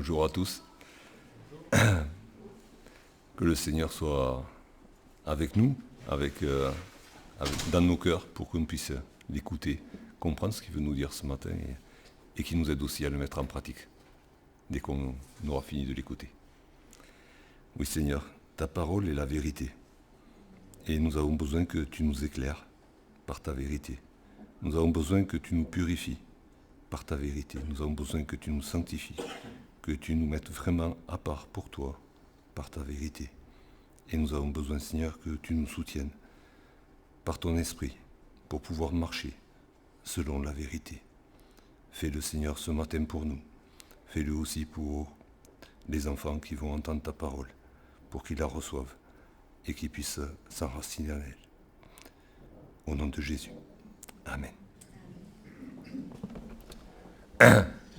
Bonjour à tous. Que le Seigneur soit avec nous, dans nos cœurs, pour qu'on puisse l'écouter, comprendre ce qu'il veut nous dire ce matin et qu'il nous aide aussi à le mettre en pratique, dès qu'on aura fini de l'écouter. Oui Seigneur, ta parole est la vérité. Et nous avons besoin que tu nous éclaires par ta vérité. Nous avons besoin que tu nous purifies par ta vérité. Nous avons besoin que tu nous sanctifies, que tu nous mettes vraiment à part pour toi, par ta vérité. Et nous avons besoin, Seigneur, que tu nous soutiennes par ton esprit pour pouvoir marcher selon la vérité. Fais-le, Seigneur, ce matin pour nous. Fais-le aussi pour les enfants qui vont entendre ta parole, pour qu'ils la reçoivent et qu'ils puissent s'enraciner en elle. Au nom de Jésus. Amen.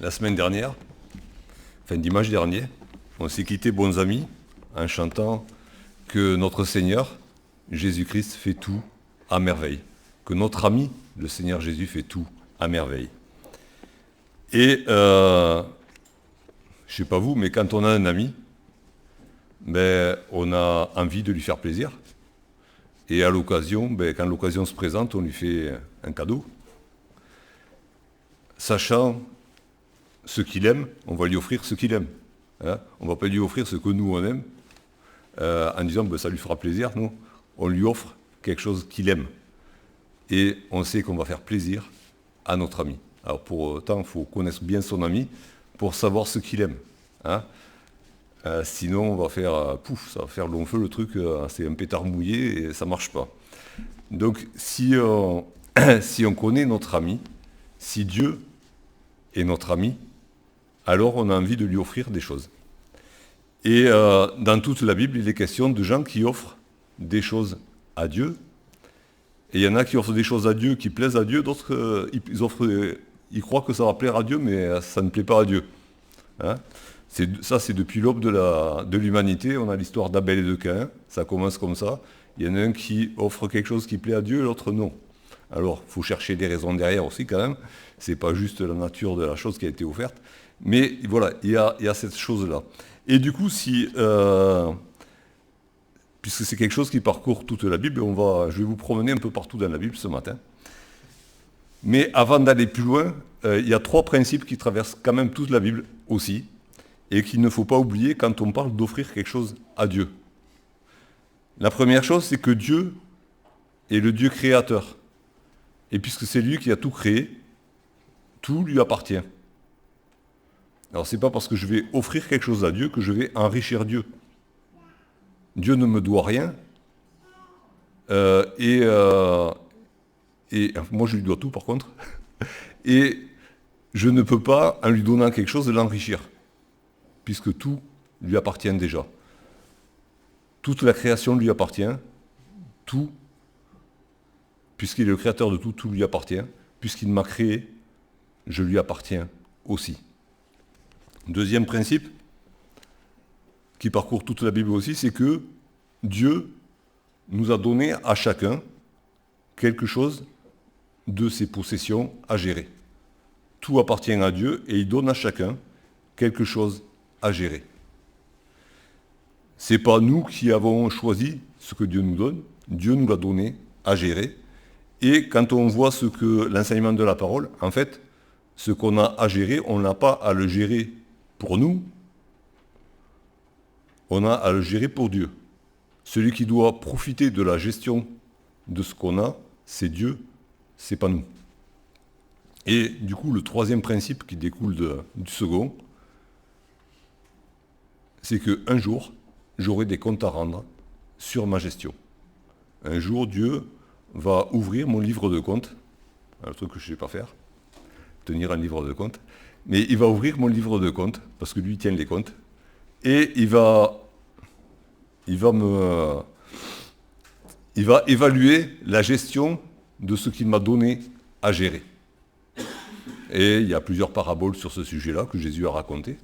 La semaine dernière, dimanche dernier, on s'est quittés bons amis en chantant que notre Seigneur, Jésus-Christ, fait tout à merveille. Que notre ami, le Seigneur Jésus, fait tout à merveille. Et, je ne sais pas vous, mais quand on a un ami, on a envie de lui faire plaisir. Et à l'occasion, quand l'occasion se présente, on lui fait un cadeau. Sachant ce qu'il aime, on va lui offrir ce qu'il aime. On ne va pas lui offrir ce que nous on aime, en disant ça lui fera plaisir. Non, on lui offre quelque chose qu'il aime. Et on sait qu'on va faire plaisir à notre ami. Alors pour autant, il faut connaître bien son ami pour savoir ce qu'il aime. Sinon, on va faire ça va faire long feu le truc, c'est un pétard mouillé et ça ne marche pas. Donc si on connaît notre ami, si Dieu est notre ami, alors on a envie de lui offrir des choses. Et dans toute la Bible, il est question de gens qui offrent des choses à Dieu. Et il y en a qui offrent des choses à Dieu qui plaisent à Dieu, d'autres ils croient que ça va plaire à Dieu, mais ça ne plaît pas à Dieu. C'est depuis l'aube de l'humanité. On a l'histoire d'Abel et de Caïn, ça commence comme ça. Il y en a un qui offre quelque chose qui plaît à Dieu, l'autre non. Alors, il faut chercher des raisons derrière aussi quand même. C'est pas juste la nature de la chose qui a été offerte. Mais voilà, il y a cette chose-là. Et du coup, puisque c'est quelque chose qui parcourt toute la Bible, je vais vous promener un peu partout dans la Bible ce matin. Mais avant d'aller plus loin, il y a 3 principes qui traversent quand même toute la Bible aussi, et qu'il ne faut pas oublier quand on parle d'offrir quelque chose à Dieu. La première chose, c'est que Dieu est le Dieu créateur. Et puisque c'est lui qui a tout créé, tout lui appartient. Alors c'est pas parce que je vais offrir quelque chose à Dieu que je vais enrichir Dieu. Dieu ne me doit rien. Et moi je lui dois tout par contre. Et je ne peux pas, en lui donnant quelque chose, l'enrichir. Puisque tout lui appartient déjà. Toute la création lui appartient. Tout, puisqu'il est le créateur de tout, tout lui appartient. Puisqu'il m'a créé, je lui appartiens aussi. Deuxième principe, qui parcourt toute la Bible aussi, c'est que Dieu nous a donné à chacun quelque chose de ses possessions à gérer. Tout appartient à Dieu et il donne à chacun quelque chose à gérer. Ce n'est pas nous qui avons choisi ce que Dieu nous donne, Dieu nous l'a donné à gérer. Et quand on voit ce que l'enseignement de la parole, en fait, ce qu'on a à gérer, on n'a pas à le gérer pour nous, on a à le gérer pour Dieu. Celui qui doit profiter de la gestion de ce qu'on a, c'est Dieu, c'est pas nous. Et du coup, le troisième principe qui découle du second, c'est qu'un jour, j'aurai des comptes à rendre sur ma gestion. Un jour, Dieu va ouvrir mon livre de comptes, un truc que je ne sais pas faire, tenir un livre de comptes, mais il va ouvrir mon livre de comptes, parce que lui il tient les comptes, et il va évaluer la gestion de ce qu'il m'a donné à gérer. Et il y a plusieurs paraboles sur ce sujet-là que Jésus a raconté.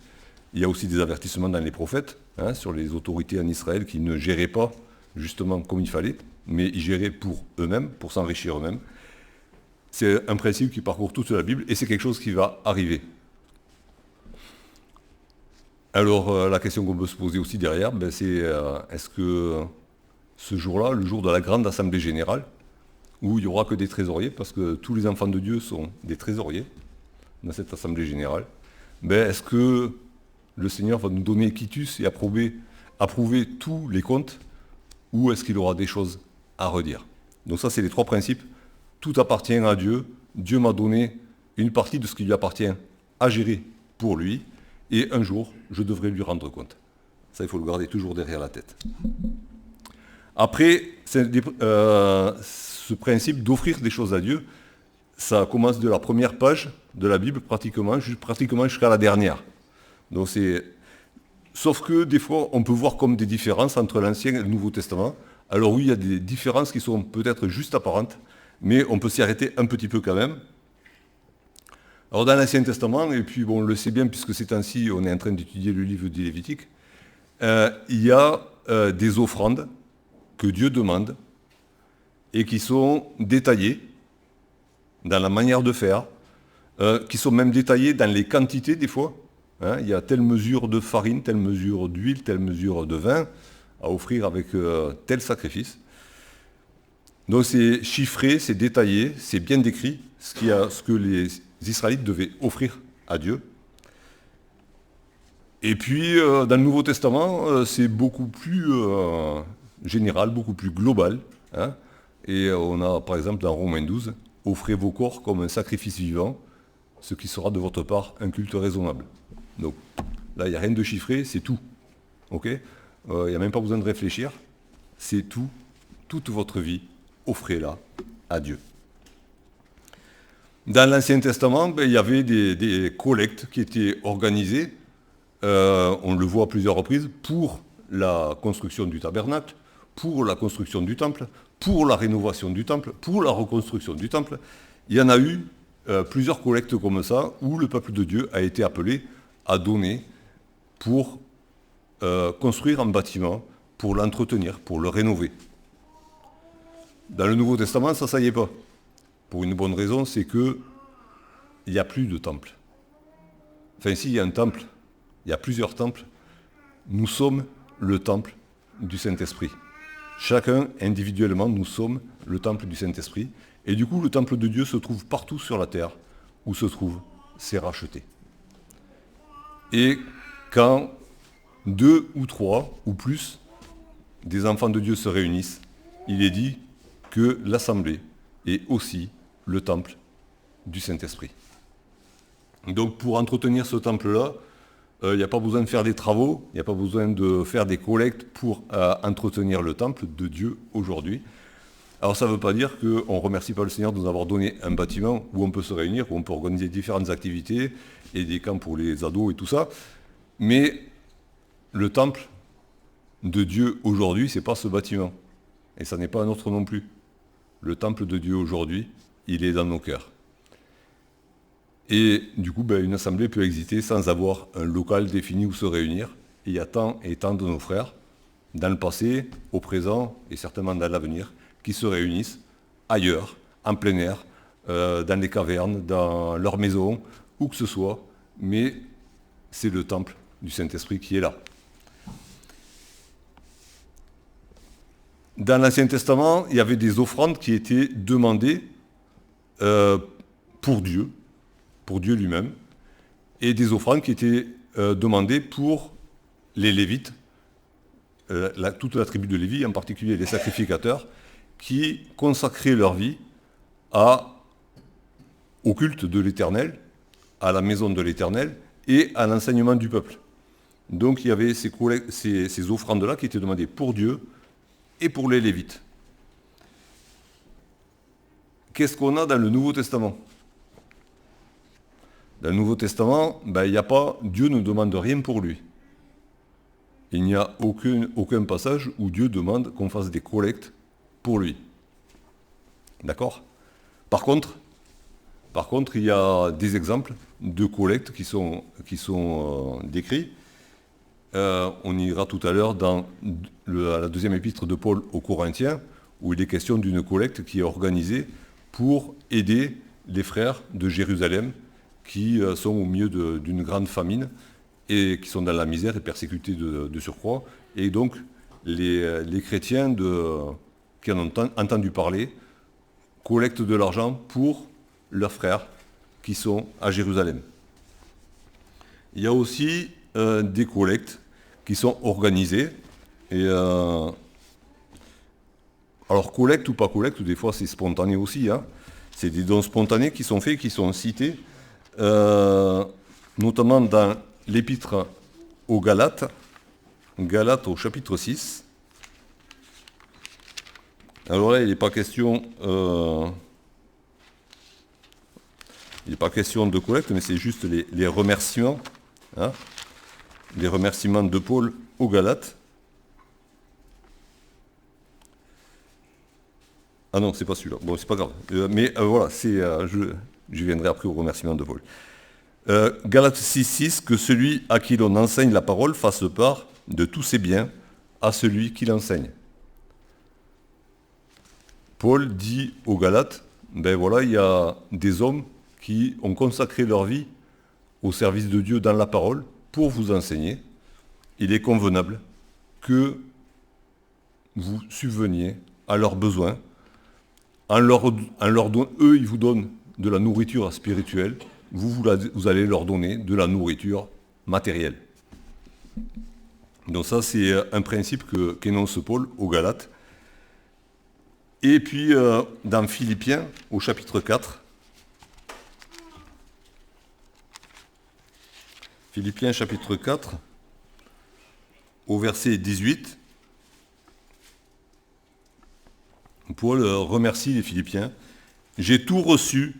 Il y a aussi des avertissements dans les prophètes, sur les autorités en Israël qui ne géraient pas justement comme il fallait, mais ils géraient pour eux-mêmes, pour s'enrichir eux-mêmes. C'est un principe qui parcourt toute la Bible et c'est quelque chose qui va arriver. Alors, la question qu'on peut se poser aussi derrière, c'est est-ce que ce jour-là, le jour de la grande assemblée générale, où il n'y aura que des trésoriers, parce que tous les enfants de Dieu sont des trésoriers dans cette assemblée générale, est-ce que le Seigneur va nous donner quitus et approuver tous les comptes, ou est-ce qu'il aura des choses à redire? Donc ça, c'est les 3 principes. Tout appartient à Dieu. Dieu m'a donné une partie de ce qui lui appartient à gérer pour lui, et un jour, je devrais lui rendre compte. Ça, il faut le garder toujours derrière la tête. Après, ce principe d'offrir des choses à Dieu, ça commence de la première page de la Bible, pratiquement jusqu'à la dernière. Donc sauf que des fois, on peut voir comme des différences entre l'Ancien et le Nouveau Testament. Alors oui, il y a des différences qui sont peut-être juste apparentes, mais on peut s'y arrêter un petit peu quand même. Alors dans l'Ancien Testament, et puis bon, on le sait bien puisque ces temps-ci, on est en train d'étudier le livre du Lévitique, il y a des offrandes que Dieu demande et qui sont détaillées dans la manière de faire, qui sont même détaillées dans les quantités des fois. Il y a telle mesure de farine, telle mesure d'huile, telle mesure de vin à offrir avec tel sacrifice. Donc c'est chiffré, c'est détaillé, c'est bien décrit ce que les Israélites devaient offrir à Dieu. Et puis dans le Nouveau Testament, c'est beaucoup plus général, beaucoup plus global. Et on a par exemple dans Romains 12, offrez vos corps comme un sacrifice vivant, ce qui sera de votre part un culte raisonnable. Donc là, il n'y a rien de chiffré, c'est tout. Ok ? Il n'y a même pas besoin de réfléchir. C'est tout, toute votre vie, offrez-la à Dieu. Dans l'Ancien Testament, il y avait des collectes qui étaient organisées, on le voit à plusieurs reprises, pour la construction du tabernacle, pour la construction du temple, pour la rénovation du temple, pour la reconstruction du temple. Il y en a eu plusieurs collectes comme ça, où le peuple de Dieu a été appelé à donner pour construire un bâtiment, pour l'entretenir, pour le rénover. Dans le Nouveau Testament, ça y est pas. Pour une bonne raison, c'est que il n'y a plus de temple. Enfin, s'il y a un temple, il y a plusieurs temples. Nous sommes le temple du Saint-Esprit. Chacun, individuellement, nous sommes le temple du Saint-Esprit. Et du coup, le temple de Dieu se trouve partout sur la terre où se trouve ses rachetés. Et quand 2 ou 3 ou plus des enfants de Dieu se réunissent, il est dit que l'assemblée est aussi le temple du Saint-Esprit. Donc pour entretenir ce temple-là, il n'y a pas besoin de faire des travaux, il n'y a pas besoin de faire des collectes pour entretenir le temple de Dieu aujourd'hui. Alors ça ne veut pas dire qu'on ne remercie pas le Seigneur de nous avoir donné un bâtiment où on peut se réunir, où on peut organiser différentes activités et des camps pour les ados et tout ça. Mais le temple de Dieu aujourd'hui, ce n'est pas ce bâtiment. Et ça n'est pas un autre non plus. Le temple de Dieu aujourd'hui, il est dans nos cœurs. Et du coup, une assemblée peut exister sans avoir un local défini où se réunir. Et il y a tant et tant de nos frères, dans le passé, au présent et certainement dans l'avenir, qui se réunissent ailleurs, en plein air, dans les cavernes, dans leur maison, où que ce soit. Mais c'est le temple du Saint-Esprit qui est là. Dans l'Ancien Testament, il y avait des offrandes qui étaient demandées pour Dieu lui-même, et des offrandes qui étaient demandées pour les Lévites, toute la tribu de Lévi, en particulier les sacrificateurs, qui consacraient leur vie au culte de l'Éternel, à la maison de l'Éternel et à l'enseignement du peuple. Donc il y avait ces offrandes-là qui étaient demandées pour Dieu et pour les Lévites. Qu'est-ce qu'on a dans le Nouveau Testament ? Dans le Nouveau Testament, Dieu ne demande rien pour lui. Il n'y a aucun passage où Dieu demande qu'on fasse des collectes pour lui. D'accord ? Par contre, il y a des exemples de collectes qui sont décrits. On ira tout à l'heure dans la deuxième épître de Paul aux Corinthiens, où il est question d'une collecte qui est organisée pour aider les frères de Jérusalem qui sont au milieu d'une grande famine et qui sont dans la misère et persécutés de surcroît. Et donc, les chrétiens qui en ont entendu parler collectent de l'argent pour leurs frères qui sont à Jérusalem. Il y a aussi des collectes qui sont organisées. Et, alors, collecte ou pas collecte, des fois c'est spontané aussi. Hein. C'est des dons spontanés qui sont faits, qui sont cités, notamment dans l'épître aux Galates, Galates au chapitre 6. Alors là, il n'est pas question de collecte, mais c'est juste les remerciements, hein, les remerciements de Paul aux Galates. Ah non, c'est pas celui-là. Bon, c'est pas grave. Mais voilà, je viendrai après au remerciement de Paul. Galates 6,6, que celui à qui l'on enseigne la parole fasse part de tous ses biens à celui qui l'enseigne. Paul dit aux Galates, ben voilà, il y a des hommes qui ont consacré leur vie au service de Dieu dans la parole pour vous enseigner. Il est convenable que vous subveniez à leurs besoins. Eux, ils vous donnent de la nourriture spirituelle, vous allez leur donner de la nourriture matérielle. Donc ça, c'est un principe qu'énonce Paul aux Galates. Et puis, dans Philippiens, au chapitre 4, Philippiens chapitre 4, au verset 18, Paul remercie les Philippiens. « J'ai tout reçu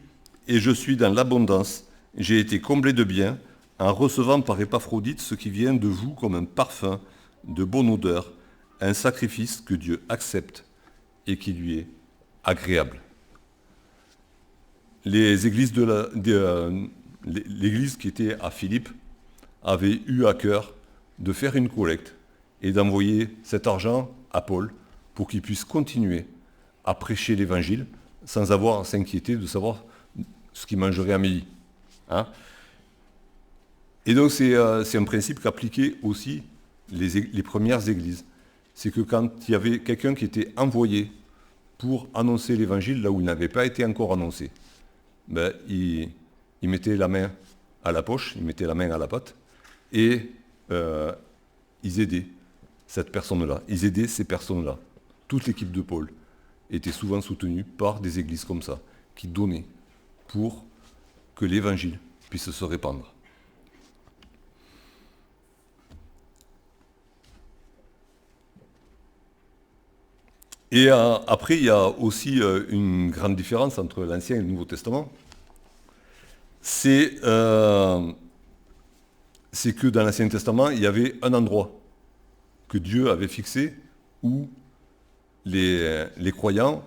et je suis dans l'abondance. J'ai été comblé de bien en recevant par Épaphrodite ce qui vient de vous comme un parfum de bonne odeur, un sacrifice que Dieu accepte et qui lui est agréable. » Les églises l'église qui était à Philippe avait eu à cœur de faire une collecte et d'envoyer cet argent à Paul pour qu'il puisse continuer à prêcher l'évangile sans avoir à s'inquiéter de savoir ce qu'il mangerait à midi. Hein. Et donc c'est un principe qu'appliquaient aussi les premières églises. C'est que quand il y avait quelqu'un qui était envoyé pour annoncer l'évangile là où il n'avait pas été encore annoncé, ben, il mettait la main à la poche, il mettait la main à la pâte, et ils aidaient cette personne-là, ils aidaient ces personnes-là. Toute l'équipe de Paul était souvent soutenue par des églises comme ça, qui donnaient pour que l'évangile puisse se répandre. Et après, il y a aussi une grande différence entre l'Ancien et le Nouveau Testament. C'est que dans l'Ancien Testament, il y avait un endroit que Dieu avait fixé où les croyants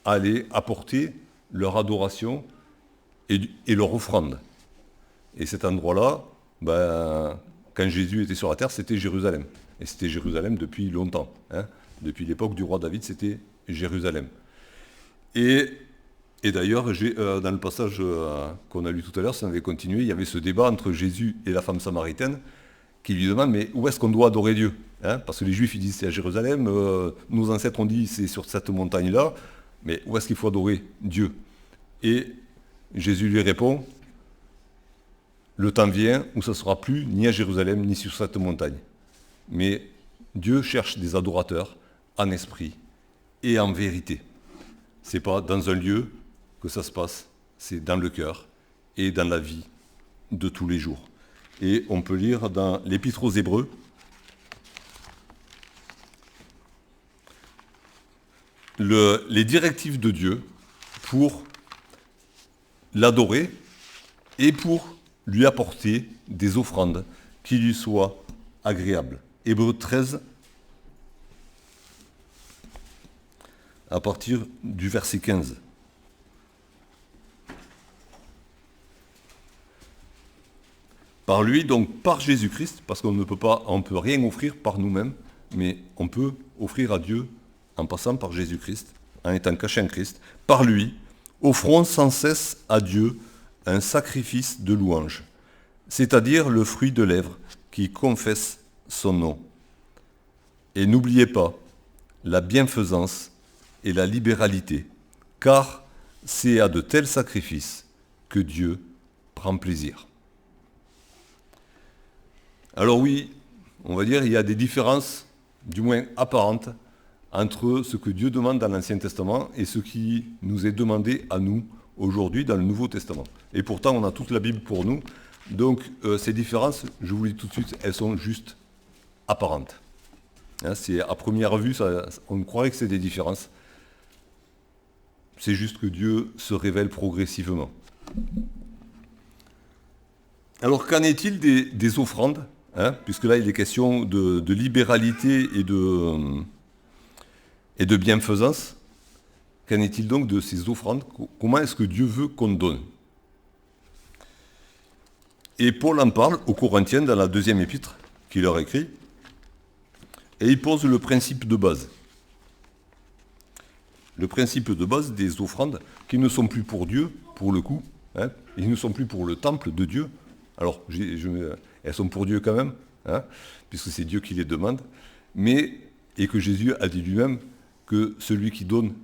allaient apporter leur adoration et leur offrande. Et cet endroit-là, quand Jésus était sur la terre, c'était Jérusalem. Et c'était Jérusalem depuis longtemps. Hein. Depuis l'époque du roi David, c'était Jérusalem. Et d'ailleurs, dans le passage qu'on a lu tout à l'heure, ça avait continué, il y avait ce débat entre Jésus et la femme samaritaine qui lui demande, mais où est-ce qu'on doit adorer Dieu, hein. Parce que les Juifs, ils disent c'est à Jérusalem, nos ancêtres ont dit c'est sur cette montagne-là, mais où est-ce qu'il faut adorer Dieu? Et Jésus lui répond, le temps vient où ça ne sera plus ni à Jérusalem, ni sur cette montagne. Mais Dieu cherche des adorateurs en esprit et en vérité. Ce n'est pas dans un lieu que ça se passe, c'est dans le cœur et dans la vie de tous les jours. Et on peut lire dans l'Épître aux Hébreux, les directives de Dieu pour l'adorer et pour lui apporter des offrandes qui lui soient agréables. Hébreux 13, à partir du verset 15. Par lui, donc par Jésus-Christ, parce qu'on ne peut rien offrir par nous-mêmes, mais on peut offrir à Dieu en passant par Jésus-Christ, en étant caché en Christ. Par lui, offrons sans cesse à Dieu un sacrifice de louange, c'est-à-dire le fruit de lèvres qui confesse son nom. Et n'oubliez pas la bienfaisance et la libéralité, car c'est à de tels sacrifices que Dieu prend plaisir. Alors oui, on va dire il y a des différences, du moins apparentes, entre ce que Dieu demande dans l'Ancien Testament et ce qui nous est demandé à nous aujourd'hui dans le Nouveau Testament. Et pourtant, on a toute la Bible pour nous. Donc ces différences, je vous le dis tout de suite, elles sont juste apparentes. Hein, c'est, à première vue, on croirait que c'est des différences. C'est juste que Dieu se révèle progressivement. Alors qu'en est-il des offrandes, hein, puisque là il est question de libéralité et de bienfaisance. Qu'en est-il donc de ces offrandes? Comment est-ce que Dieu veut qu'on donne? Et Paul en parle aux Corinthiens dans la 2e épître qu'il leur écrit, et il pose le principe de base. Le principe de base des offrandes qui ne sont plus pour Dieu, pour le coup, hein, ils ne sont plus pour le temple de Dieu. Alors, elles sont pour Dieu quand même, hein, puisque c'est Dieu qui les demande, et que Jésus a dit lui-même que celui qui donne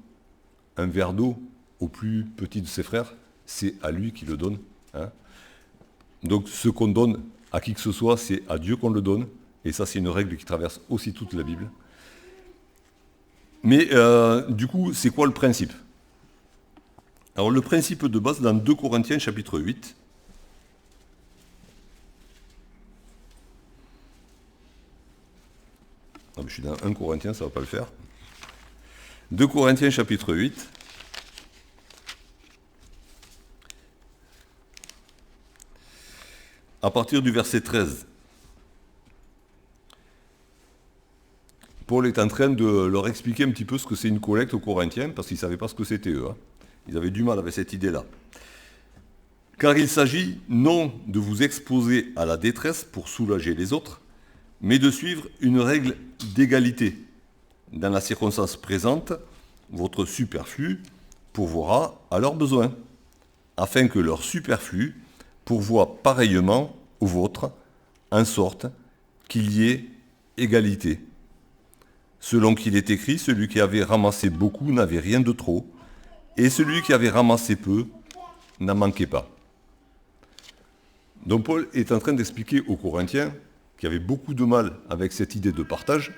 un verre d'eau au plus petit de ses frères, c'est à lui qui le donne. Hein. Donc ce qu'on donne à qui que ce soit, c'est à Dieu qu'on le donne, et ça c'est une règle qui traverse aussi toute la Bible. Mais du coup, c'est quoi le principe? Alors le principe de base dans 2 Corinthiens chapitre 8, je suis dans 1 Corinthiens, ça ne va pas le faire. 2 Corinthiens chapitre 8. À partir du verset 13. Paul est en train de leur expliquer un petit peu ce que c'est une collecte aux Corinthiens, parce qu'ils ne savaient pas ce que c'était eux. Hein. Ils avaient du mal avec cette idée-là. Car il s'agit non de vous exposer à la détresse pour soulager les autres, mais de suivre une règle d'égalité. Dans la circonstance présente, votre superflu pourvoira à leurs besoins, afin que leur superflu pourvoie pareillement au vôtre, en sorte qu'il y ait égalité. Selon qu'il est écrit, celui qui avait ramassé beaucoup n'avait rien de trop, et celui qui avait ramassé peu n'en manquait pas. Donc Paul est en train d'expliquer aux Corinthiens qui avaient beaucoup de mal avec cette idée de partage.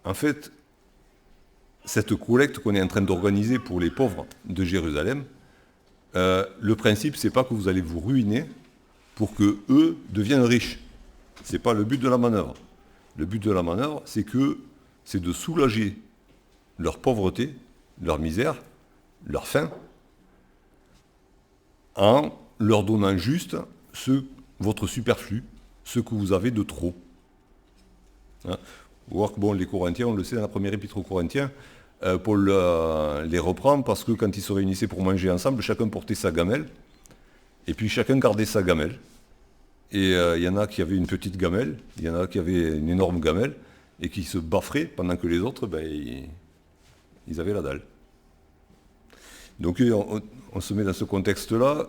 En fait, cette collecte qu'on est en train d'organiser pour les pauvres de Jérusalem, le principe, c'est pas que vous allez vous ruiner pour que eux deviennent riches. C'est pas le but de la manœuvre. Le but de la manœuvre, c'est de soulager leur pauvreté, leur misère, leur faim, en leur donnant juste votre superflu, ce que vous avez de trop. Hein. Vous voyez que bon, les Corinthiens, on le sait dans la première épître aux Corinthiens, Paul les reprend parce que quand ils se réunissaient pour manger ensemble, chacun portait sa gamelle, et puis chacun gardait sa gamelle. Et il y en a qui avaient une petite gamelle, il y en a qui avaient une énorme gamelle, et qui se bafferaient pendant que les autres, ils avaient la dalle. Donc on se met dans ce contexte-là,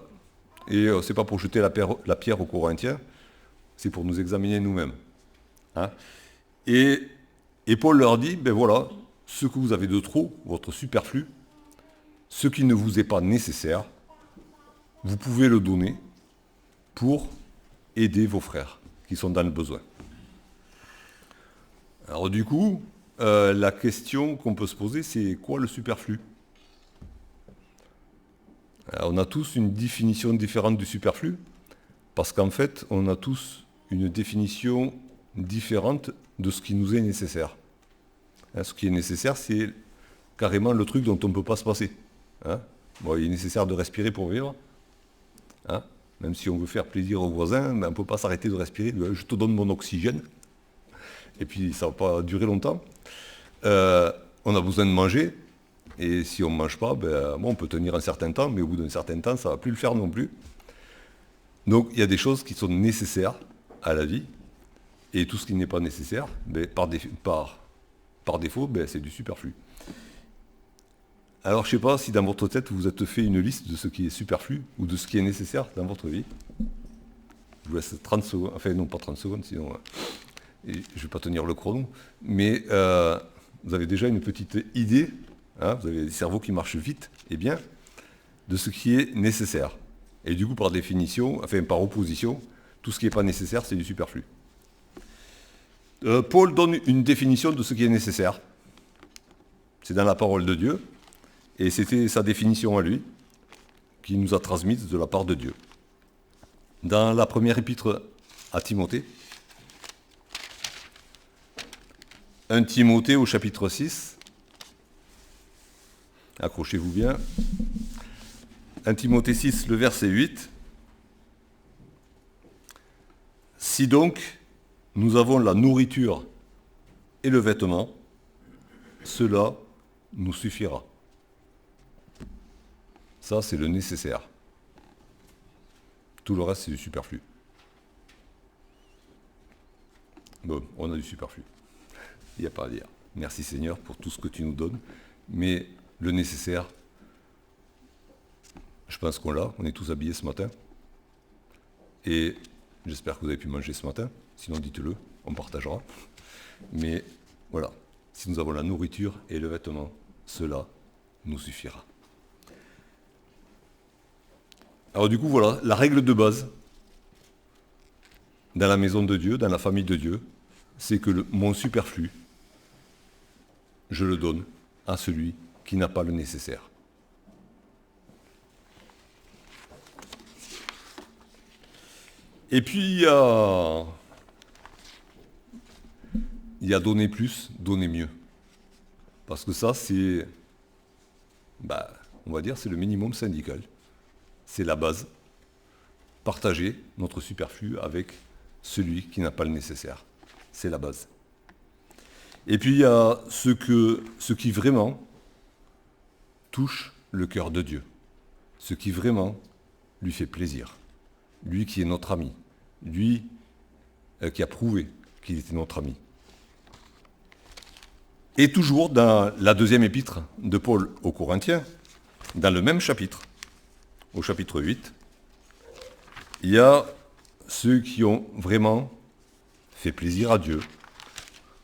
et c'est pas pour jeter la pierre aux Corinthiens, c'est pour nous examiner nous-mêmes. Hein. Et Paul leur dit, voilà, ce que vous avez de trop, votre superflu, ce qui ne vous est pas nécessaire, vous pouvez le donner pour aider vos frères qui sont dans le besoin. Alors du coup, la question qu'on peut se poser, c'est quoi le superflu? Alors, on a tous une définition différente du superflu, parce qu'en fait, on a tous une définition différente de ce qui nous est nécessaire. Hein, ce qui est nécessaire, c'est carrément le truc dont on ne peut pas se passer. Hein. Bon, il est nécessaire de respirer pour vivre. Hein. Même si on veut faire plaisir aux voisins, on ne peut pas s'arrêter de respirer. Je te donne mon oxygène. Et puis, ça ne va pas durer longtemps. On a besoin de manger. Et si on ne mange pas, on peut tenir un certain temps, mais au bout d'un certain temps, ça ne va plus le faire non plus. Donc, il y a des choses qui sont nécessaires à la vie. Et tout ce qui n'est pas nécessaire, par défaut, c'est du superflu. Alors, je ne sais pas si dans votre tête, vous êtes fait une liste de ce qui est superflu ou de ce qui est nécessaire dans votre vie. Je vous laisse 30 secondes, enfin non, pas 30 secondes, sinon je ne vais pas tenir le chrono. Mais vous avez déjà une petite idée, hein, vous avez des cerveaux qui marchent vite et bien, de ce qui est nécessaire. Et du coup, par définition, enfin par opposition, tout ce qui n'est pas nécessaire, c'est du superflu. Paul donne une définition de ce qui est nécessaire. C'est dans la parole de Dieu. Et c'était sa définition à lui, qu'il nous a transmise de la part de Dieu. Dans la première épître à Timothée, 1 Timothée au chapitre 6, accrochez-vous bien, 1 Timothée 6, le verset 8, « Si donc nous avons la nourriture et le vêtement, cela nous suffira. » Ça, c'est le nécessaire. Tout le reste, c'est du superflu. Bon, on a du superflu. Il n'y a pas à dire. Merci Seigneur pour tout ce que tu nous donnes. Mais le nécessaire, je pense qu'on l'a. On est tous habillés ce matin. Et j'espère que vous avez pu manger ce matin. Sinon, dites-le, on partagera. Mais voilà, si nous avons la nourriture et le vêtement, cela nous suffira. Alors du coup, voilà, la règle de base dans la maison de Dieu, dans la famille de Dieu, c'est que mon superflu, je le donne à celui qui n'a pas le nécessaire. Et puis, il y a donner plus, donner mieux. Parce que ça, c'est, on va dire, c'est le minimum syndical. C'est la base. Partager notre superflu avec celui qui n'a pas le nécessaire. C'est la base. Et puis il y a ce qui vraiment touche le cœur de Dieu. Ce qui vraiment lui fait plaisir. Lui qui est notre ami. Lui qui a prouvé qu'il était notre ami. Et toujours dans la deuxième épître de Paul aux Corinthiens, dans le même chapitre, au chapitre 8, il y a ceux qui ont vraiment fait plaisir à Dieu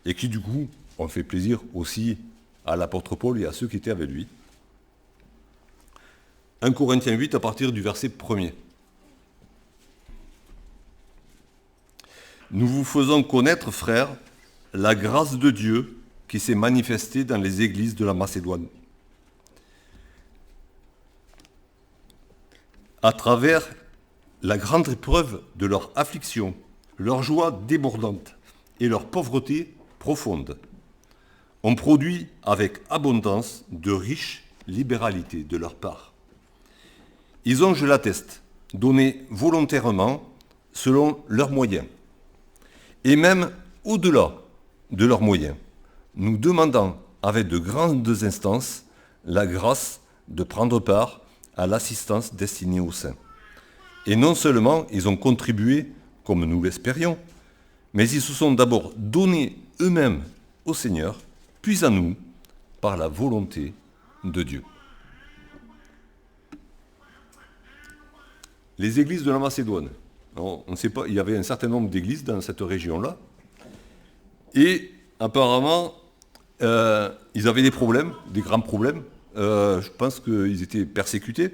et qui du coup ont fait plaisir aussi à l'apôtre Paul et à ceux qui étaient avec lui. 1 Corinthiens 8 à partir du verset 1er. Nous vous faisons connaître, frères, la grâce de Dieu qui s'est manifestée dans les églises de la Macédoine. À travers la grande épreuve de leur affliction, leur joie débordante et leur pauvreté profonde, ont produit avec abondance de riches libéralités de leur part. Ils ont, je l'atteste, donné volontairement selon leurs moyens, et même au-delà de leurs moyens, nous demandant avec de grandes instances la grâce de prendre part à l'assistance destinée aux saints. Et non seulement ils ont contribué, comme nous l'espérions, mais ils se sont d'abord donnés eux-mêmes au Seigneur, puis à nous, par la volonté de Dieu. Les églises de la Macédoine. Alors, on ne sait pas, il y avait un certain nombre d'églises dans cette région-là, et apparemment, ils avaient des problèmes, des grands problèmes. Je pense qu'ils étaient persécutés.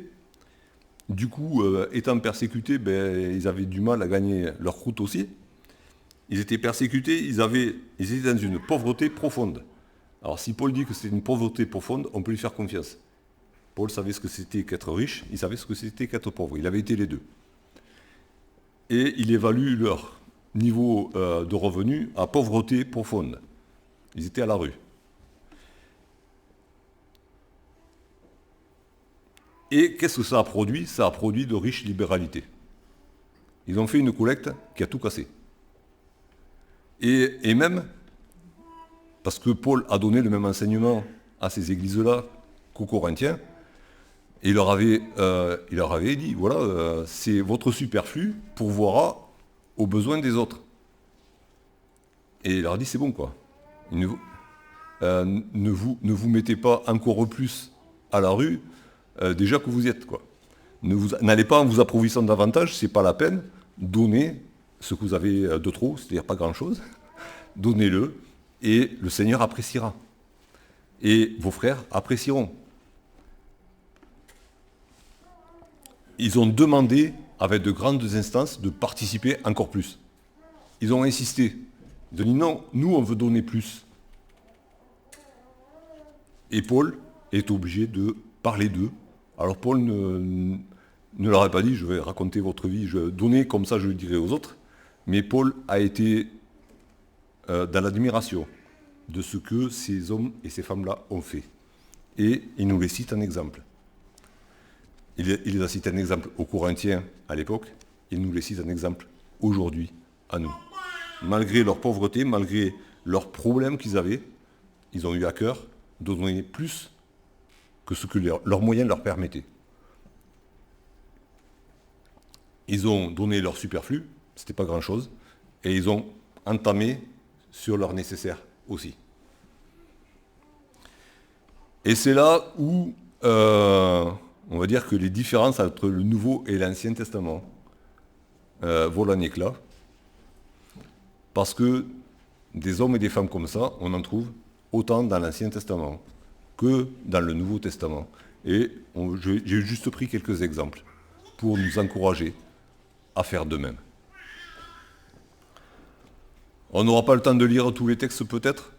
Du coup, étant persécutés, ils avaient du mal à gagner leur croûte aussi. Ils étaient persécutés, ils étaient dans une pauvreté profonde. Alors si Paul dit que c'est une pauvreté profonde, on peut lui faire confiance. Paul savait ce que c'était qu'être riche, il savait ce que c'était qu'être pauvre. Il avait été les deux. Et il évalue leur niveau de revenus à pauvreté profonde. Ils étaient à la rue. Et qu'est-ce que ça a produit? Ça a produit de riches libéralités. Ils ont fait une collecte qui a tout cassé. Et même, parce que Paul a donné le même enseignement à ces églises-là qu'aux Corinthiens, et il leur avait dit, voilà, c'est votre superflu pourvoira aux besoins des autres. Et il leur a dit, c'est bon quoi. Ne vous mettez pas encore plus à la rue, déjà que vous y êtes, quoi. N'allez pas en vous approvissant davantage, c'est pas la peine. Donnez ce que vous avez de trop, c'est-à-dire pas grand-chose. Donnez-le, et le Seigneur appréciera. Et vos frères apprécieront. Ils ont demandé, avec de grandes instances, de participer encore plus. Ils ont insisté. Ils ont dit non, nous on veut donner plus. Et Paul est obligé de parler d'eux. Alors Paul ne leur a pas dit, je vais raconter votre vie, je vais donner comme ça je le dirai aux autres. Mais Paul a été dans l'admiration de ce que ces hommes et ces femmes-là ont fait. Et il nous les cite en exemple. Il les a cités un exemple aux Corinthiens à l'époque, il nous les cite un exemple aujourd'hui à nous. Malgré leur pauvreté, malgré leurs problèmes qu'ils avaient, ils ont eu à cœur de donner plus que ce que leurs moyens leur permettaient. Ils ont donné leur superflu, c'était pas grand-chose, et ils ont entamé sur leur nécessaire aussi. Et c'est là où on va dire que les différences entre le Nouveau et l'Ancien Testament volent en éclat, parce que des hommes et des femmes comme ça, on en trouve autant dans l'Ancien Testament que dans le Nouveau Testament. Et j'ai juste pris quelques exemples pour nous encourager à faire de même. On n'aura pas le temps de lire tous les textes peut-être.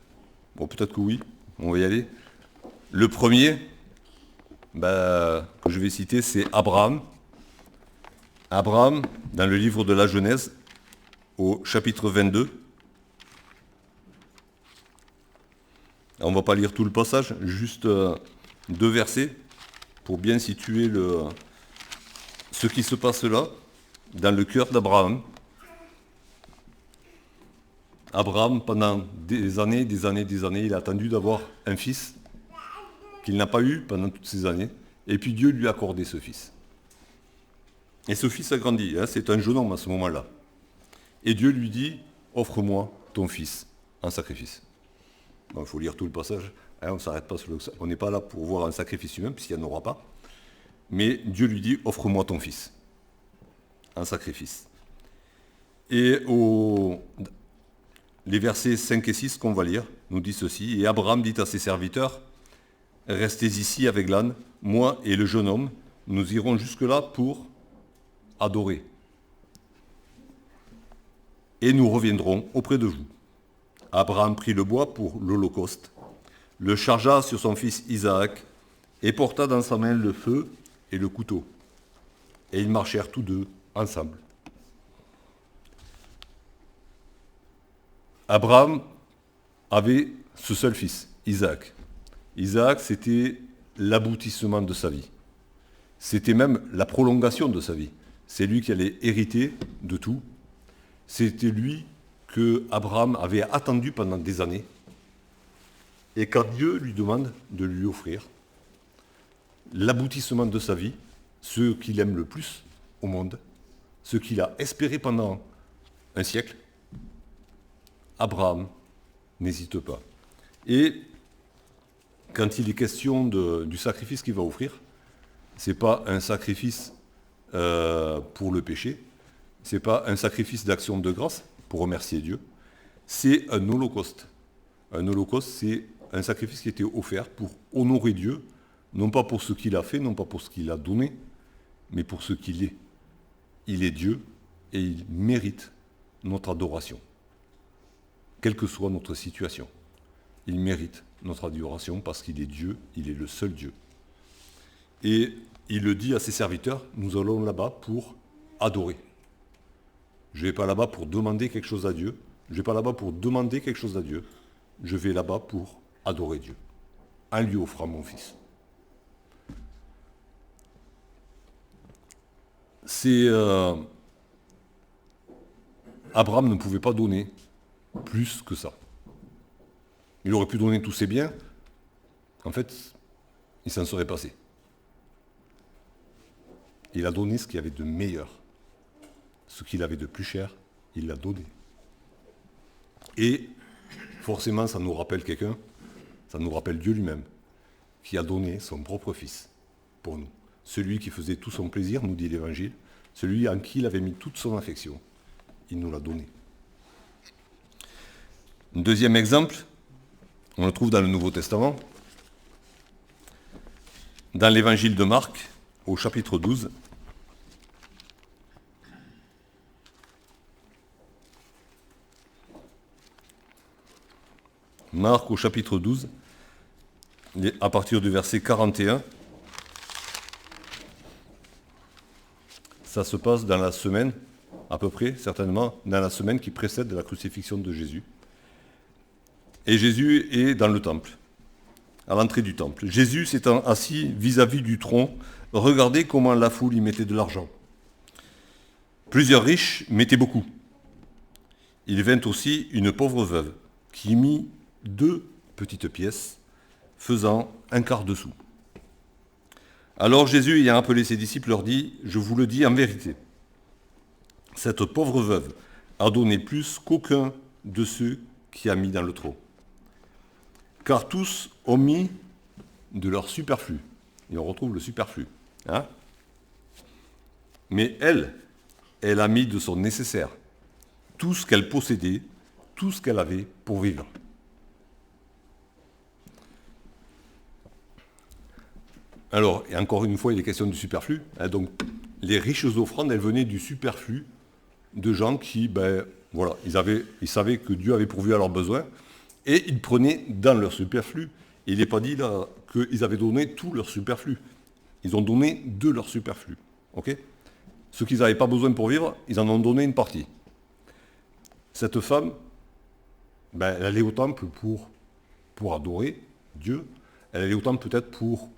Bon, peut-être que oui, on va y aller. Le premier que je vais citer, c'est Abraham. Abraham, dans le livre de la Genèse, au chapitre 22. On ne va pas lire tout le passage, juste 2 versets pour bien situer ce qui se passe là, dans le cœur d'Abraham. Abraham, pendant des années, il a attendu d'avoir un fils qu'il n'a pas eu pendant toutes ces années. Et puis Dieu lui a accordé ce fils. Et ce fils a grandi, c'est un jeune homme à ce moment-là. Et Dieu lui dit, offre-moi ton fils en sacrifice. Bon, il faut lire tout le passage, on ne s'arrête pas sur on n'est pas là pour voir un sacrifice humain, puisqu'il n'y en aura pas. Mais Dieu lui dit, offre-moi ton fils en sacrifice. Et les versets 5 et 6 qu'on va lire nous disent ceci. Et Abraham dit à ses serviteurs, restez ici avec l'âne, moi et le jeune homme, nous irons jusque-là pour adorer. Et nous reviendrons auprès de vous. Abraham prit le bois pour l'holocauste, le chargea sur son fils Isaac, et porta dans sa main le feu et le couteau. Et ils marchèrent tous deux ensemble. Abraham avait ce seul fils, Isaac. Isaac, c'était l'aboutissement de sa vie. C'était même la prolongation de sa vie. C'est lui qui allait hériter de tout. C'était lui que Abraham avait attendu pendant des années. Et quand Dieu lui demande de lui offrir l'aboutissement de sa vie, ce qu'il aime le plus au monde, ce qu'il a espéré pendant un siècle, Abraham n'hésite pas. Et quand il est question du sacrifice qu'il va offrir, ce n'est pas un sacrifice pour le péché, ce n'est pas un sacrifice d'action de grâce pour remercier Dieu, c'est un holocauste. Un holocauste, c'est un sacrifice qui était offert pour honorer Dieu, non pas pour ce qu'il a fait, non pas pour ce qu'il a donné, mais pour ce qu'il est. Il est Dieu et il mérite notre adoration, quelle que soit notre situation. Il mérite notre adoration parce qu'il est Dieu, il est le seul Dieu. Et il le dit à ses serviteurs, nous allons là-bas pour adorer. Je ne vais pas là-bas pour demander quelque chose à Dieu, je ne vais pas là-bas pour demander quelque chose à Dieu, je vais là-bas pour adorer Dieu, en lui offrant mon fils. Abraham ne pouvait pas donner plus que ça. Il aurait pu donner tous ses biens, en fait, il s'en serait passé. Il a donné ce qu'il y avait de meilleur. Ce qu'il avait de plus cher, il l'a donné. Et forcément, ça nous rappelle quelqu'un, ça nous rappelle Dieu lui-même, qui a donné son propre Fils pour nous. Celui qui faisait tout son plaisir, nous dit l'Évangile, celui en qui il avait mis toute son affection, il nous l'a donné. Un deuxième exemple, on le trouve dans le Nouveau Testament, dans l'Évangile de Marc, au chapitre 12. Marc au chapitre 12, à partir du verset 41. Ça se passe dans la semaine, à peu près, certainement, dans la semaine qui précède la crucifixion de Jésus. Et Jésus est dans le temple, à l'entrée du temple. Jésus s'étant assis vis-à-vis du tronc, regardez comment la foule y mettait de l'argent. Plusieurs riches mettaient beaucoup. Il vint aussi une pauvre veuve qui y mit 2 petites pièces, faisant un quart de sou. Alors Jésus, ayant appelé ses disciples, leur dit, « Je vous le dis en vérité, cette pauvre veuve a donné plus qu'aucun de ceux qui a mis dans le trou. Car tous ont mis de leur superflu. » Et on retrouve le superflu. Hein? Mais elle a mis de son nécessaire, tout ce qu'elle possédait, tout ce qu'elle avait pour vivre. Alors, et encore une fois, il est question du superflu. Hein, donc, les riches offrandes, elles venaient du superflu de gens qui, voilà, ils savaient que Dieu avait pourvu à leurs besoins et ils prenaient dans leur superflu. Il n'est pas dit là qu'ils avaient donné tout leur superflu. Ils ont donné de leur superflu. Okay, ce qu'ils n'avaient pas besoin pour vivre, ils en ont donné une partie. Cette femme, elle allait au temple pour adorer Dieu. Elle allait au temple peut-être pour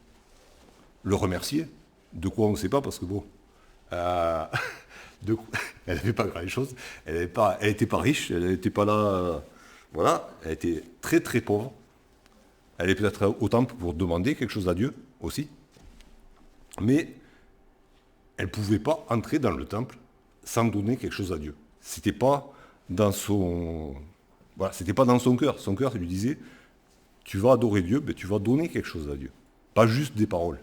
le remercier. De quoi on ne sait pas, parce que elle n'avait pas grand-chose. Elle n'était pas riche, elle n'était pas là. Voilà, elle était très très pauvre. Elle allait peut-être au temple pour demander quelque chose à Dieu aussi. Mais elle ne pouvait pas entrer dans le temple sans donner quelque chose à Dieu. C'était pas dans son cœur. Son cœur, il lui disait, tu vas adorer Dieu, mais tu vas donner quelque chose à Dieu. Pas juste des paroles.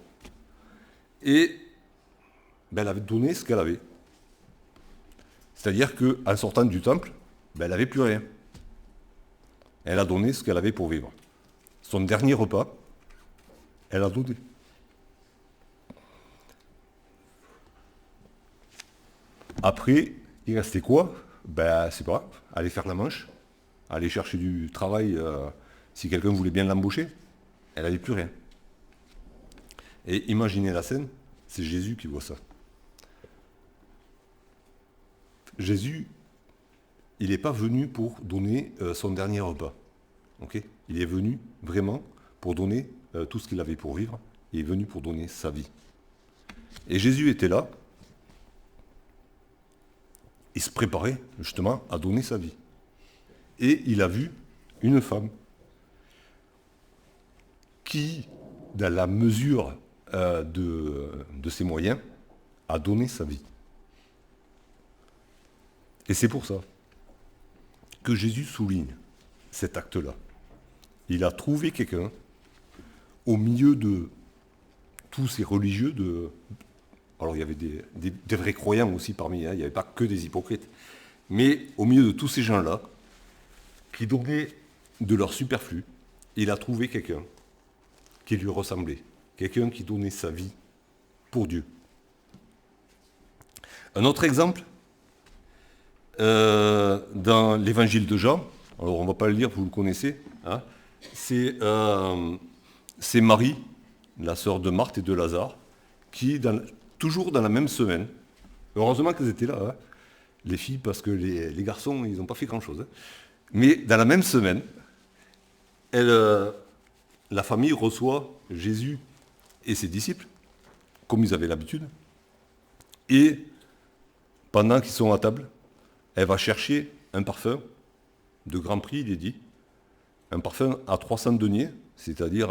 Et elle avait donné ce qu'elle avait. C'est-à-dire qu'en sortant du temple, elle n'avait plus rien. Elle a donné ce qu'elle avait pour vivre. Son dernier repas, elle a donné. Après, il restait quoi? C'est pas, aller faire la manche, aller chercher du travail si quelqu'un voulait bien l'embaucher. Elle n'avait plus rien. Et imaginez la scène, c'est Jésus qui voit ça. Jésus, il n'est pas venu pour donner son dernier repas. Okay, il est venu vraiment pour donner tout ce qu'il avait pour vivre. Il est venu pour donner sa vie. Et Jésus était là. Il se préparait justement à donner sa vie. Et il a vu une femme qui, dans la mesure de ses moyens, a donné sa vie. Et c'est pour ça que Jésus souligne cet acte-là. Il a trouvé quelqu'un au milieu de tous ces religieux, alors il y avait des vrais croyants aussi parmi, il n'y avait pas que des hypocrites, mais au milieu de tous ces gens-là, qui donnaient de leur superflu, il a trouvé quelqu'un qui lui ressemblait, quelqu'un qui donnait sa vie pour Dieu. Un autre exemple, dans l'évangile de Jean, alors on ne va pas le lire, vous le connaissez, hein, c'est Marie, la sœur de Marthe et de Lazare, qui, toujours dans la même semaine, heureusement qu'elles étaient là, hein, les filles, parce que les garçons, ils n'ont pas fait grand-chose, hein, mais dans la même semaine, la famille reçoit Jésus et ses disciples, comme ils avaient l'habitude, et pendant qu'ils sont à table, elle va chercher un parfum de grand prix, il est dit, un parfum à 300 deniers, c'est-à-dire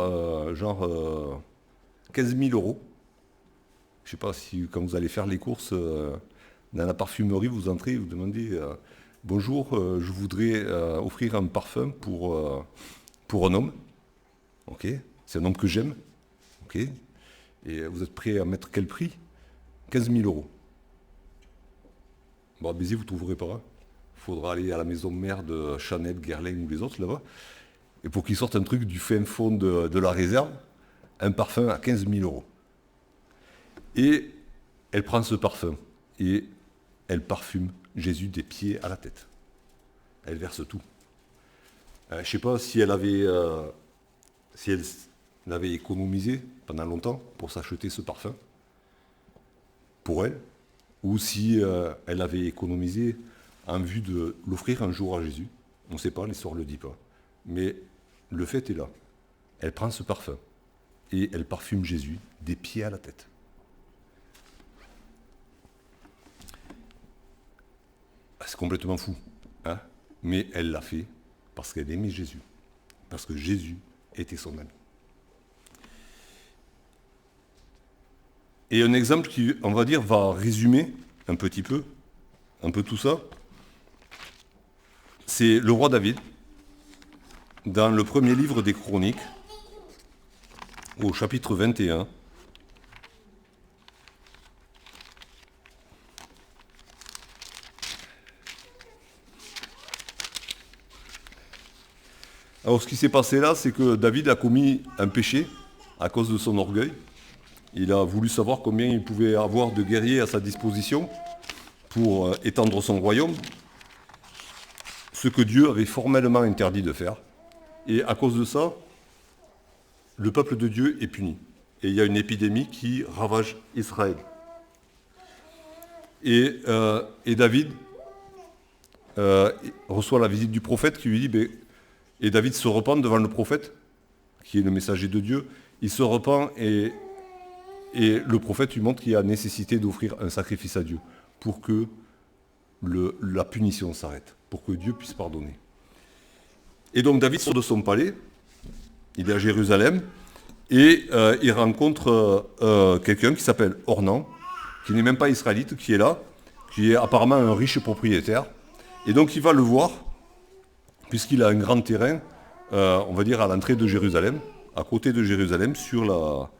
15 000 euros. Je ne sais pas si quand vous allez faire les courses dans la parfumerie, vous entrez, vous demandez bonjour, je voudrais offrir un parfum pour un homme. Ok, c'est un homme que j'aime. ok. Et vous êtes prêt à mettre quel prix? 15 000 euros. Bon, à Béziers, vous ne trouverez pas. Il faudra aller à la maison mère de Chanel, Guerlain ou les autres là-bas. Et pour qu'ils sortent un truc du fin fond de la réserve, un parfum à 15 000 euros. Et elle prend ce parfum et elle parfume Jésus des pieds à la tête. Elle verse tout. Je ne sais pas si elle avait économisé pendant longtemps pour s'acheter ce parfum, pour elle, ou si elle avait économisé en vue de l'offrir un jour à Jésus. On ne sait pas, l'histoire ne le dit pas. Mais le fait est là. Elle prend ce parfum et elle parfume Jésus des pieds à la tête. C'est complètement fou, hein, mais elle l'a fait parce qu'elle aimait Jésus, parce que Jésus était son ami. Et un exemple qui, on va dire, va résumer un petit peu, tout ça, c'est le roi David, dans le premier livre des Chroniques, au chapitre 21. Alors ce qui s'est passé là, c'est que David a commis un péché à cause de son orgueil. Il a voulu savoir combien il pouvait avoir de guerriers à sa disposition pour étendre son royaume, ce que Dieu avait formellement interdit de faire. Et à cause de ça, le peuple de Dieu est puni. Et il y a une épidémie qui ravage Israël. Et David reçoit la visite du prophète qui lui dit, et David se repent devant le prophète, qui est le messager de Dieu. Il se repent et le prophète lui montre qu'il y a nécessité d'offrir un sacrifice à Dieu pour que la punition s'arrête, pour que Dieu puisse pardonner. Et donc David sort de son palais, il est à Jérusalem, et il rencontre quelqu'un qui s'appelle Ornan, qui n'est même pas israélite, qui est là, qui est apparemment un riche propriétaire. Et donc il va le voir, puisqu'il a un grand terrain, on va dire à l'entrée de Jérusalem, à côté de Jérusalem, sur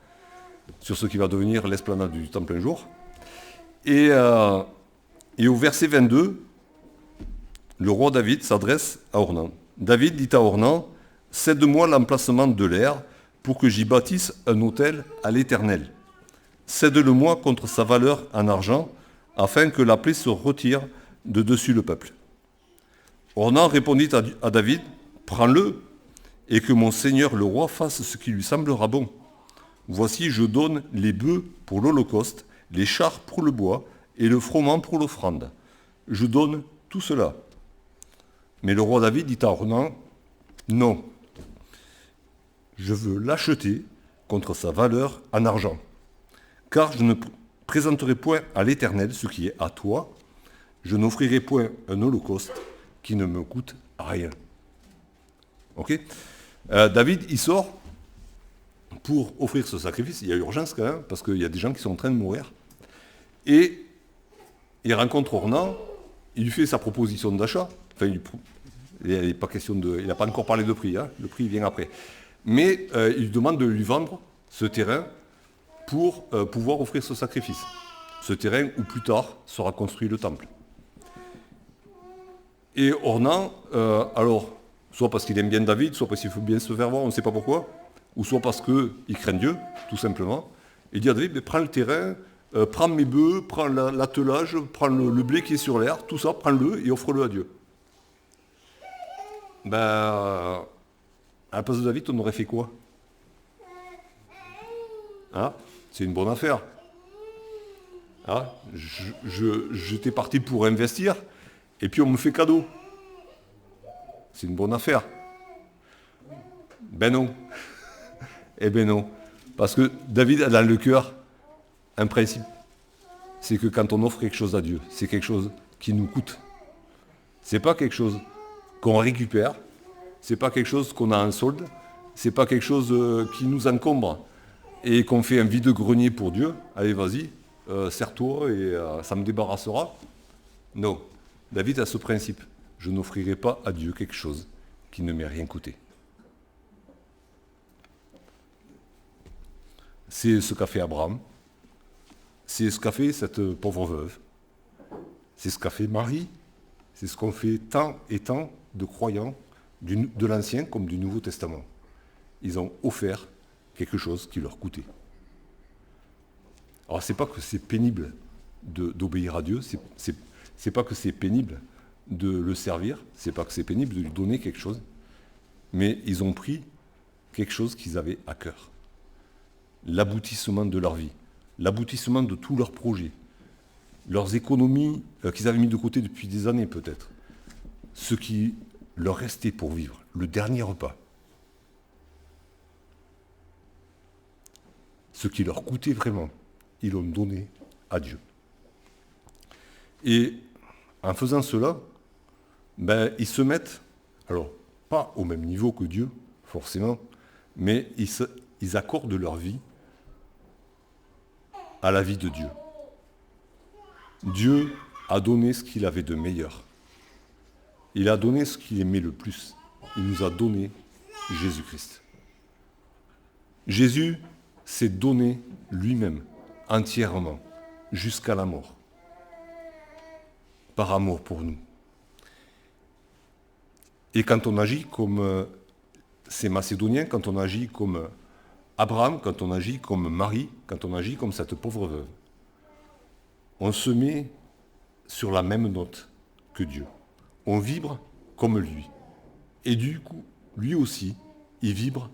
ce qui va devenir l'esplanade du Temple un jour. Et au verset 22, le roi David s'adresse à Ornan. David dit à Ornan, « Cède-moi l'emplacement de l'aire pour que j'y bâtisse un autel à l'Éternel. Cède-le-moi contre sa valeur en argent, afin que la plaie se retire de dessus le peuple. » Ornan répondit à David, « Prends-le, et que mon seigneur le roi fasse ce qui lui semblera bon. Voici, je donne les bœufs pour l'holocauste, les chars pour le bois, et le froment pour l'offrande. Je donne tout cela. » Mais le roi David dit à Ornan, « Non, je veux l'acheter contre sa valeur en argent, car je ne présenterai point à l'Éternel ce qui est à toi, je n'offrirai point un holocauste qui ne me coûte rien. » Ok. David, il sort pour offrir ce sacrifice. Il y a urgence quand même, parce qu'il y a des gens qui sont en train de mourir. Et il rencontre Ornan, il lui fait sa proposition d'achat. Enfin, il n'a pas encore parlé de prix, hein. Le prix vient après. Mais il lui demande de lui vendre ce terrain pour pouvoir offrir ce sacrifice. Ce terrain où plus tard sera construit le temple. Et Ornan, alors, soit parce qu'il aime bien David, soit parce qu'il faut bien se faire voir, on ne sait pas pourquoi, ou soit parce qu'il craint Dieu, tout simplement, il dit à David, prends le terrain, prends mes bœufs, prends l'attelage, prends le blé qui est sur l'air, tout ça, prends-le et offre-le à Dieu. À la place de David, on aurait fait quoi? Hein? C'est une bonne affaire. Hein? J'étais parti pour investir, et puis on me fait cadeau. C'est une bonne affaire. Ben non. Eh ben non. Parce que David a dans le cœur un principe. C'est que quand on offre quelque chose à Dieu, c'est quelque chose qui nous coûte. C'est pas quelque chose qu'on récupère. C'est pas quelque chose qu'on a en solde. C'est pas quelque chose qui nous encombre et qu'on fait un vide-grenier pour Dieu. Allez, vas-y, sers-toi et ça me débarrassera. Non. David a ce principe. Je n'offrirai pas à Dieu quelque chose qui ne m'ait rien coûté. C'est ce qu'a fait Abraham. C'est ce qu'a fait cette pauvre veuve. C'est ce qu'a fait Marie. C'est ce qu'ont fait tant et tant de croyants de l'Ancien comme du Nouveau Testament. Ils ont offert quelque chose qui leur coûtait. Alors, c'est pas que c'est pénible d'obéir à Dieu, c'est pas que c'est pénible de le servir, c'est pas que c'est pénible de lui donner quelque chose, mais ils ont pris quelque chose qu'ils avaient à cœur. L'aboutissement de leur vie, l'aboutissement de tous leurs projets, leurs économies qu'ils avaient mis de côté depuis des années peut-être, ce qui leur restait pour vivre, le dernier repas, ce qui leur coûtait vraiment, ils l'ont donné à Dieu. Et en faisant cela, ils se mettent, alors pas au même niveau que Dieu, forcément, mais ils accordent leur vie à la vie de Dieu. Dieu a donné ce qu'il avait de meilleur. Il a donné ce qu'il aimait le plus. Il nous a donné Jésus-Christ. Jésus s'est donné lui-même, entièrement, jusqu'à la mort, par amour pour nous. Et quand on agit comme ces Macédoniens, quand on agit comme Abraham, quand on agit comme Marie, quand on agit comme cette pauvre veuve, on se met sur la même note que Dieu. On vibre comme lui. Et du coup, lui aussi, il vibre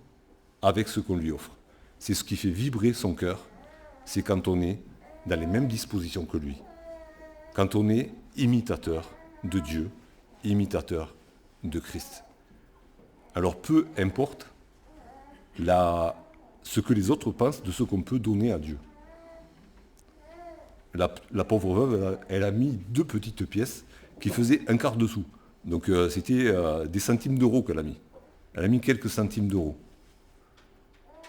avec ce qu'on lui offre. C'est ce qui fait vibrer son cœur, c'est quand on est dans les mêmes dispositions que lui. Quand on est imitateur de Dieu, imitateur de Christ. Alors peu importe ce que les autres pensent de ce qu'on peut donner à Dieu. La pauvre veuve, elle a mis 2 petites pièces qui faisaient 1/4 de sou. Donc c'était des centimes d'euros qu'elle a mis. Elle a mis quelques centimes d'euros.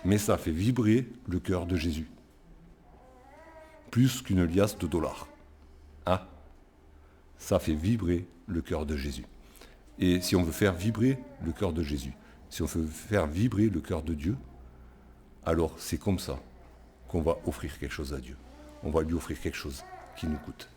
Mais ça fait vibrer le cœur de Jésus. Plus qu'une liasse de dollars. Hein? Ça fait vibrer le cœur de Jésus. Et si on veut faire vibrer le cœur de Jésus, si on veut faire vibrer le cœur de Dieu, alors c'est comme ça qu'on va offrir quelque chose à Dieu. On va lui offrir quelque chose qui nous coûte.